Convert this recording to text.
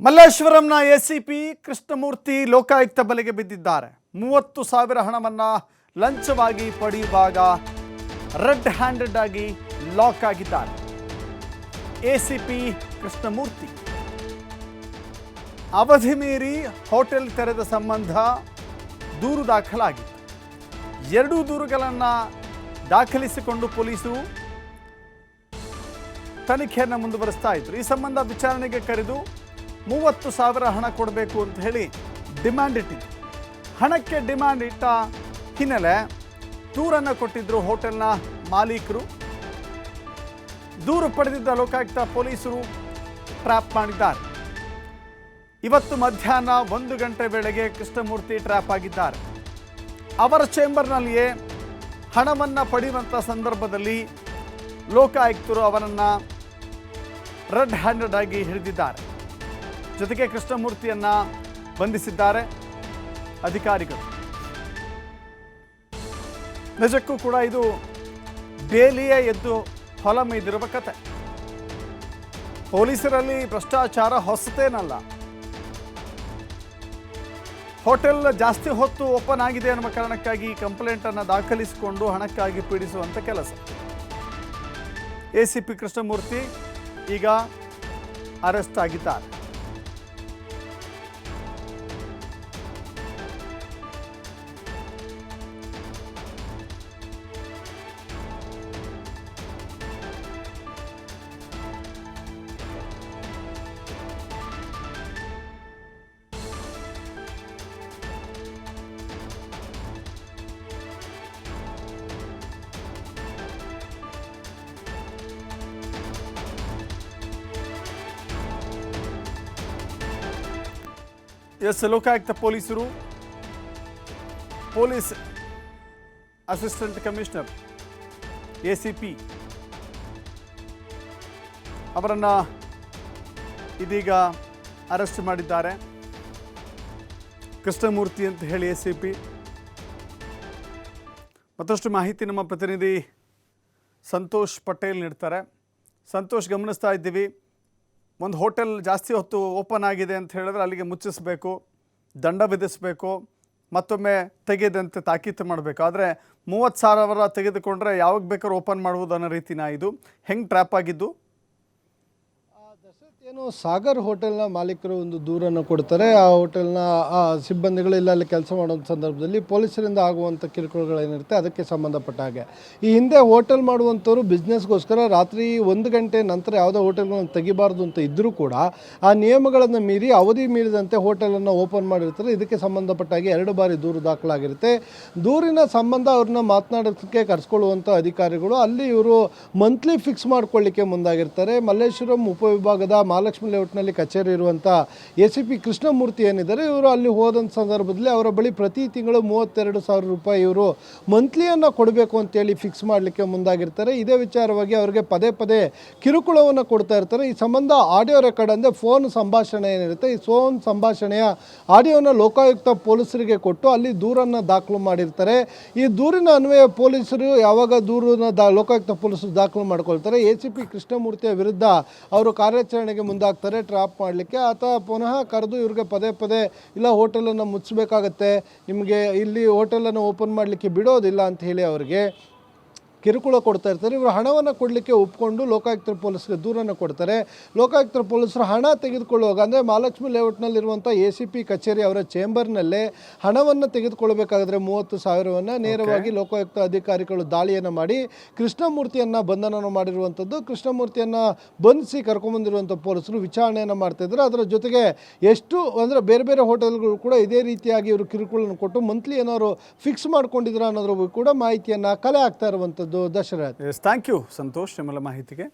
ಮಲ್ಲೇಶ್ವರಂನ ACP Krishnamurthy Lokayukta ಬಲೆಗೆ ಬಿದ್ದಿದ್ದಾರೆ. 30,000 ಹಣವನ್ನು ಲಂಚವಾಗಿ ಪಡೆಯುವಾಗ ರೆಡ್ ಹ್ಯಾಂಡೆಡ್ ಆಗಿ ಲಾಕ್ ಆಗಿದ್ದಾರೆ. ಎಸಿಪಿ ಕೃಷ್ಣಮೂರ್ತಿ ಅವಧಿ ಮೀರಿ ಹೋಟೆಲ್ ತೆರೆದ ಸಂಬಂಧ ದೂರು ದಾಖಲಾಗಿತ್ತು. 2 ದೂರುಗಳನ್ನು ದಾಖಲಿಸಿಕೊಂಡು ಪೊಲೀಸರು ತನಿಖೆಯನ್ನು ಮುಂದುವರಿಸ್ತಾ ಇದ್ರು. ಈ ಸಂಬಂಧ ವಿಚಾರಣೆಗೆ ಕರೆದು 30,000 ಹಣ ಕೊಡಬೇಕು ಅಂತ ಹೇಳಿ ಡಿಮ್ಯಾಂಡ್ ಇಟ್ಟಿದ್ರು. ಹಣಕ್ಕೆ ಡಿಮ್ಯಾಂಡ್ ಇಟ್ಟ ಹಿನ್ನೆಲೆ ದೂರನ್ನು ಕೊಟ್ಟಿದ್ರು ಹೋಟೆಲ್ನ ಮಾಲೀಕರು. ದೂರು ಪಡೆದಿದ್ದ ಲೋಕಾಯುಕ್ತ ಪೊಲೀಸರು ಟ್ರ್ಯಾಪ್ ಮಾಡಿದ್ದಾರೆ. ಇವತ್ತು ಮಧ್ಯಾಹ್ನ 1 ಗಂಟೆ ವೇಳೆಗೆ ಕೃಷ್ಣಮೂರ್ತಿ ಟ್ರ್ಯಾಪ್ ಆಗಿದ್ದಾರೆ. ಅವರ ಚೇಂಬರ್ನಲ್ಲಿಯೇ ಹಣವನ್ನು ಪಡೆಯುವಂಥ ಸಂದರ್ಭದಲ್ಲಿ ಲೋಕಾಯುಕ್ತರು ಅವರನ್ನು ರೆಡ್ ಹ್ಯಾಂಡೆಡ್ ಆಗಿ ಹಿಡಿದಿದ್ದಾರೆ. ಜೊತೆಗೆ ಕೃಷ್ಣಮೂರ್ತಿಯನ್ನು ಬಂಧಿಸಿದ್ದಾರೆ ಅಧಿಕಾರಿಗಳು. ನಿಜಕ್ಕೂ ಕೂಡ ಇದು ಬೇಲಿಯೇ ಎದ್ದು ಹೊಲ ಮೇಯ್ದಿರುವ ಕತೆ. ಪೊಲೀಸರಲ್ಲಿ ಭ್ರಷ್ಟಾಚಾರ ಹೊಸತೇನಲ್ಲ. ಹೋಟೆಲ್ ಜಾಸ್ತಿ ಹೊತ್ತು ಓಪನ್ ಆಗಿದೆ ಅನ್ನುವ ಕಾರಣಕ್ಕಾಗಿ ಕಂಪ್ಲೇಂಟನ್ನು ದಾಖಲಿಸಿಕೊಂಡು ಹಣಕ್ಕಾಗಿ ಪೀಡಿಸುವಂಥ ಕೆಲಸ. ಎಸಿಪಿ ಕೃಷ್ಣಮೂರ್ತಿ ಈಗ ಅರೆಸ್ಟ್ ಆಗಿದ್ದಾರೆ. ಲೋಕಾಯುಕ್ತ ಪೊಲೀಸರು ಪೊಲೀಸ್ ಅಸಿಸ್ಟೆಂಟ್ ಕಮಿಷನರ್ ಎಸಿಪಿ ಅವರನ್ನು ಇದೀಗ ಅರೆಸ್ಟ್ ಮಾಡಿದ್ದಾರೆ. ಕೃಷ್ಣಮೂರ್ತಿ ಅಂತ ಹೇಳಿ ಎಸಿಪಿ. ಮತ್ತಷ್ಟು ಮಾಹಿತಿ ನಮ್ಮ ಪ್ರತಿನಿಧಿ ಸಂತೋಷ್ ಪಟೇಲ್ ನೀಡ್ತಾರೆ. ಸಂತೋಷ್, ಗಮನಿಸ್ತಾ ಇದ್ದೀವಿ, ಒಂದು ಹೋಟೆಲ್ ಜಾಸ್ತಿ ಹೊತ್ತು ಓಪನ್ ಆಗಿದೆ ಅಂತ ಹೇಳಿದ್ರೆ ಅಲ್ಲಿಗೆ ಮುಚ್ಚಿಸಬೇಕು, ದಂಡ ವಿಧಿಸಬೇಕು, ಮತ್ತೊಮ್ಮೆ ತೆಗೆದಂತೆ ತಾಕೀತು ಮಾಡಬೇಕು. ಆದರೆ 30,000 ತೆಗೆದುಕೊಂಡ್ರೆ ಯಾವಾಗ ಬೇಕಾದ್ರೂ ಓಪನ್ ಮಾಡ್ಬೋದು ಅನ್ನೋ ರೀತಿನ ಇದು ಹೆಂಗೆ ಟ್ರ್ಯಾಪ್ ಆಗಿದ್ದು? ಏನು ಸಾಗರ್ ಹೋಟೆಲ್ನ ಮಾಲೀಕರು ಒಂದು ದೂರನ್ನು ಕೊಡ್ತಾರೆ. ಆ ಹೋಟೆಲ್ನ ಸಿಬ್ಬಂದಿಗಳು ಇಲ್ಲಿ ಕೆಲಸ ಮಾಡುವಂಥ ಸಂದರ್ಭದಲ್ಲಿ ಪೊಲೀಸರಿಂದ ಆಗುವಂಥ ಕಿರುಕುಳಗಳೇನಿರುತ್ತೆ ಅದಕ್ಕೆ ಸಂಬಂಧಪಟ್ಟ ಹಾಗೆ ಈ ಹಿಂದೆ ಹೋಟೆಲ್ ಮಾಡುವಂಥವ್ರು ಬಿಸ್ನೆಸ್ಗೋಸ್ಕರ ರಾತ್ರಿ 1 ಗಂಟೆ ನಂತರ ಯಾವುದೋ ಹೋಟೆಲ್ಗಳನ್ನು ತೆಗಿಬಾರ್ದು ಅಂತ ಇದ್ದರೂ ಕೂಡ ಆ ನಿಯಮಗಳನ್ನು ಮೀರಿ ಅವಧಿ ಮೀರಿದಂತೆ ಹೋಟೆಲನ್ನು ಓಪನ್ ಮಾಡಿರ್ತಾರೆ. ಇದಕ್ಕೆ ಸಂಬಂಧಪಟ್ಟ ಹಾಗೆ 2 ಬಾರಿ ದೂರು ದಾಖಲಾಗಿರುತ್ತೆ. ದೂರಿನ ಸಂಬಂಧ ಅವ್ರನ್ನ ಮಾತನಾಡೋದಕ್ಕೆ ಕರೆಸ್ಕೊಳ್ಳುವಂಥ ಅಧಿಕಾರಿಗಳು ಅಲ್ಲಿ ಇವರು ಮಂತ್ಲಿ ಫಿಕ್ಸ್ ಮಾಡ್ಕೊಳ್ಳಿಕ್ಕೆ ಮುಂದಾಗಿರ್ತಾರೆ. ಮಲ್ಲೇಶ್ವರಂ ಉಪವಿಭಾಗದ ಮಹಾಲಕ್ಷ್ಮಿ ಲೇಔಟ್ನಲ್ಲಿ ಕಚೇರಿ ಇರುವಂಥ ಎಸಿಪಿ ಕೃಷ್ಣಮೂರ್ತಿ ಏನಿದ್ದಾರೆ, ಇವರು ಅಲ್ಲಿ ಹೋದಂಥ ಸಂದರ್ಭದಲ್ಲಿ ಅವರ ಬಳಿ ಪ್ರತಿ ತಿಂಗಳು 32,000 ರೂಪಾಯಿ ಇವರು ಮಂತ್ಲಿಯನ್ನು ಕೊಡಬೇಕು ಅಂತೇಳಿ ಫಿಕ್ಸ್ ಮಾಡಲಿಕ್ಕೆ ಮುಂದಾಗಿರ್ತಾರೆ. ಇದೇ ವಿಚಾರವಾಗಿ ಅವರಿಗೆ ಪದೇ ಪದೇ ಕಿರುಕುಳವನ್ನು ಕೊಡ್ತಾ ಇರ್ತಾರೆ. ಈ ಸಂಬಂಧ ಆಡಿಯೋ ರೆಕಾರ್ಡ್ ಅಂದರೆ ಫೋನ್ ಸಂಭಾಷಣೆ ಏನಿರುತ್ತೆ, ಈ ಫೋನ್ ಸಂಭಾಷಣೆಯ ಆಡಿಯೋನ ಲೋಕಾಯುಕ್ತ ಪೊಲೀಸರಿಗೆ ಕೊಟ್ಟು ಅಲ್ಲಿ ದೂರನ್ನು ದಾಖಲು ಮಾಡಿರ್ತಾರೆ. ಈ ದೂರಿನ ಅನ್ವಯ ಪೊಲೀಸರು ಯಾವಾಗ ದೂರನ್ನ ಲೋಕಾಯುಕ್ತ ಪೊಲೀಸರು ದಾಖಲು ಮಾಡ್ಕೊಳ್ತಾರೆ, ಎಸಿಪಿ ಕೃಷ್ಣಮೂರ್ತಿಯ ವಿರುದ್ಧ ಅವರು ಕಾರ್ಯಾಚರಣೆಗೆ ಮುಂದಾಗ್ತಾರೆ ಟ್ರ್ಯಾಪ್ ಮಾಡಲಿಕ್ಕೆ. ಆತ ಪುನಃ ಕರೆದು ಇವ್ರಿಗೆ ಪದೇ ಪದೇ ಇಲ್ಲ ಹೋಟೆಲನ್ನು ಮುಚ್ಚಬೇಕಾಗತ್ತೆ, ನಿಮಗೆ ಇಲ್ಲಿ ಹೋಟೆಲನ್ನು ಓಪನ್ ಮಾಡಲಿಕ್ಕೆ ಬಿಡೋದಿಲ್ಲ ಅಂತ ಹೇಳಿ ಅವರಿಗೆ ಕಿರುಕುಳ ಕೊಡ್ತಾ ಇರ್ತಾರೆ. ಇವರು ಹಣವನ್ನು ಕೊಡಲಿಕ್ಕೆ ಒಪ್ಕೊಂಡು ಲೋಕಾಯುಕ್ತರ ಪೊಲೀಸರಿಗೆ ದೂರನ್ನು ಕೊಡ್ತಾರೆ. ಲೋಕಾಯುಕ್ತರ ಪೊಲೀಸರು ಹಣ ತೆಗೆದುಕೊಳ್ಳುವಾಗ ಅಂದರೆ ಮಹಾಲಕ್ಷ್ಮಿ ಲೇಔಟ್ನಲ್ಲಿರುವಂಥ ಎಸಿಪಿ ಕಚೇರಿ ಅವರ ಚೇಂಬರ್ನಲ್ಲೇ ಹಣವನ್ನು ತೆಗೆದುಕೊಳ್ಬೇಕಾದ್ರೆ 30,000 ನೇರವಾಗಿ ಲೋಕಾಯುಕ್ತ ಅಧಿಕಾರಿಗಳು ದಾಳಿಯನ್ನು ಮಾಡಿ ಕೃಷ್ಣಮೂರ್ತಿಯನ್ನು ಬಂಧನ ಮಾಡಿರುವಂಥದ್ದು. ಕೃಷ್ಣಮೂರ್ತಿಯನ್ನು ಬಂಧಿಸಿ ಕರ್ಕೊಂಬಂದಿರುವಂಥ ಪೊಲೀಸರು ವಿಚಾರಣೆಯನ್ನು ಮಾಡ್ತಾಯಿದ್ರು. ಅದರ ಜೊತೆಗೆ ಎಷ್ಟು ಅಂದರೆ ಬೇರೆ ಬೇರೆ ಹೋಟೆಲ್ಗಳು ಕೂಡ ಇದೇ ರೀತಿಯಾಗಿ ಇವರು ಕಿರುಕುಳನ್ನು ಕೊಟ್ಟು ಮಂತ್ಲಿ ಏನಾದ್ರು ಫಿಕ್ಸ್ ಮಾಡ್ಕೊಂಡಿದ್ರು ಅನ್ನೋದ್ರ ಕೂಡ ಮಾಹಿತಿಯನ್ನು ಕಲೆ ಆಗ್ತಾ ಇರುವಂಥದ್ದು. ದಶರಥ್, ಥ್ಯಾಂಕ್ ಯು ಸಂತೋಷ್ ನಿಮ್ಮೆಲ್ಲ ಮಾಹಿತಿಗೆ.